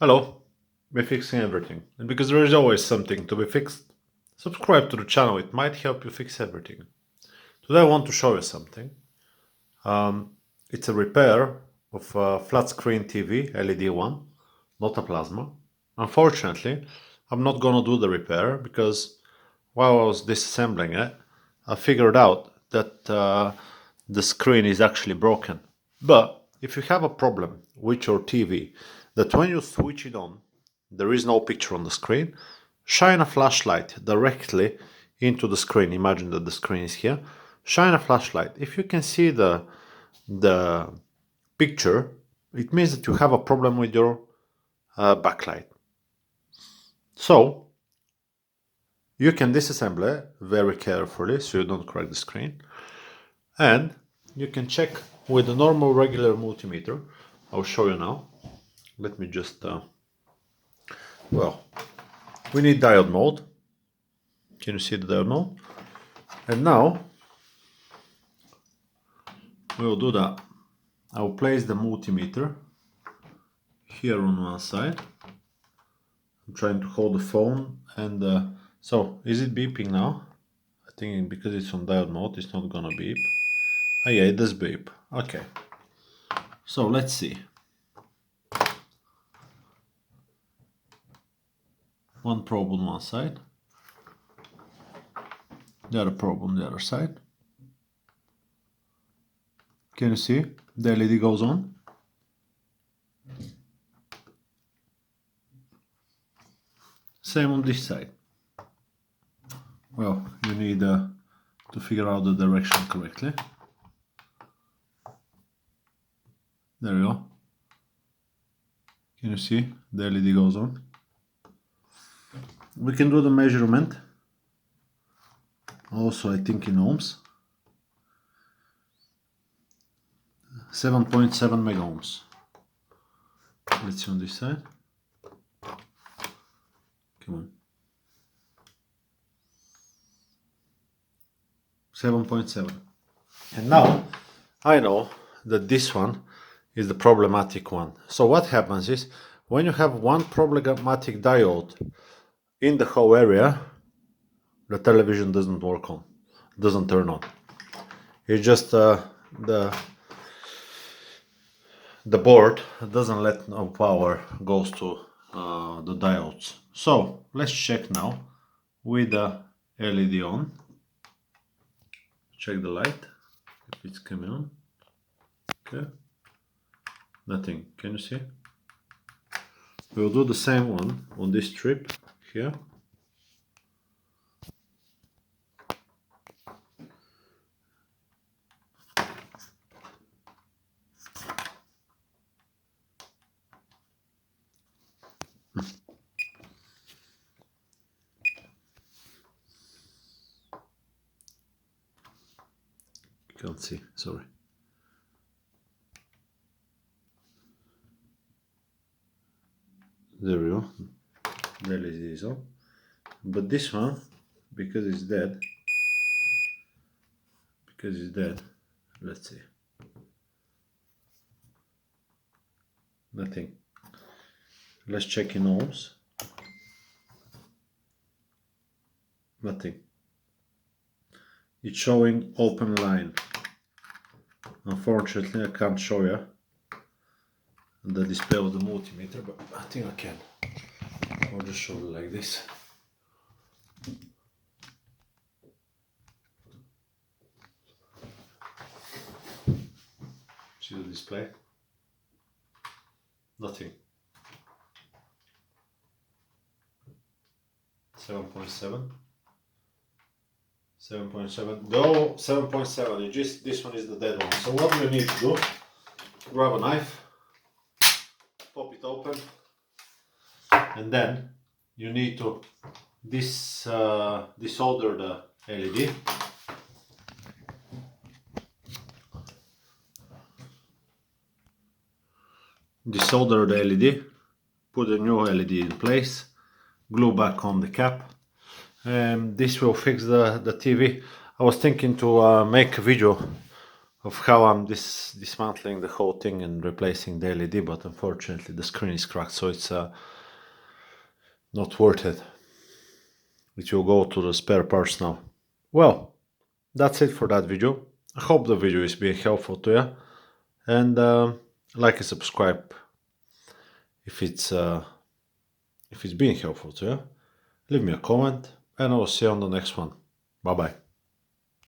Hello, we're fixing everything. And because there is always something to be fixed, subscribe to the channel, it might help you fix everything. Today I want to show you something. It's a repair of a flat screen TV, LED one, not a plasma. Unfortunately, I'm not gonna do the repair because while I was disassembling it, I figured out that the screen is actually broken. But if you have a problem with your TV, that when you switch it on, there is no picture on the screen, shine a flashlight directly into the screen. Imagine that the screen is here. Shine a flashlight. If you can see the picture, it means that you have a problem with your backlight. So you can disassemble it very carefully so you don't crack the screen, and you can check with a normal regular multimeter. I'll show you now. Let me just well, we need diode mode. Can you see the diode mode? And now we'll do that. I'll place the multimeter here on one side. I'm trying to hold the phone, and so is it beeping now? I think because it's on diode mode it's not gonna beep. Oh yeah, it does beep. Okay, so let's see. One probe on one side, the other probe on the other side. Can you see? The LED goes on. Same on this side. Well, you need to figure out the direction correctly. There you go. Can you see? The LED goes on. We can do the measurement. Also, I think in ohms. 7.7 mega ohms. Let's see on this side. Come on. 7.7. And now I know that this one is the problematic one. So what happens is when you have one problematic diode in the whole area, the television doesn't turn on. It's just the board doesn't let no power goes to the diodes. So let's check now with the LED on. Check the light if it's coming on. Okay, nothing. Can you see? We'll do the same one on this strip here. Can't see, sorry. There we go. The LED is on. But this one, because it's dead, let's see. Nothing. Let's check in ohms. Nothing. It's showing open line. Unfortunately, I can't show you the display of the multimeter, but I think I can. I'll just show you like this. See the display? Nothing. 7.7. 7.7. No, 7.7. Just this one is the dead one. So what we need to do? Grab a knife, pop it open, and then you need to desolder the LED. Desolder the LED, put a new LED in place, glue back on the cap. This will fix the TV. I was thinking to make a video of how I'm dismantling the whole thing and replacing the LED, but unfortunately the screen is cracked, so it's not worth it. It will go to the spare parts now. Well, that's it for that video. I hope the video is being helpful to you, and like and subscribe if it's being helpful to you. Leave me a comment, and I will see you on the next one. Bye bye.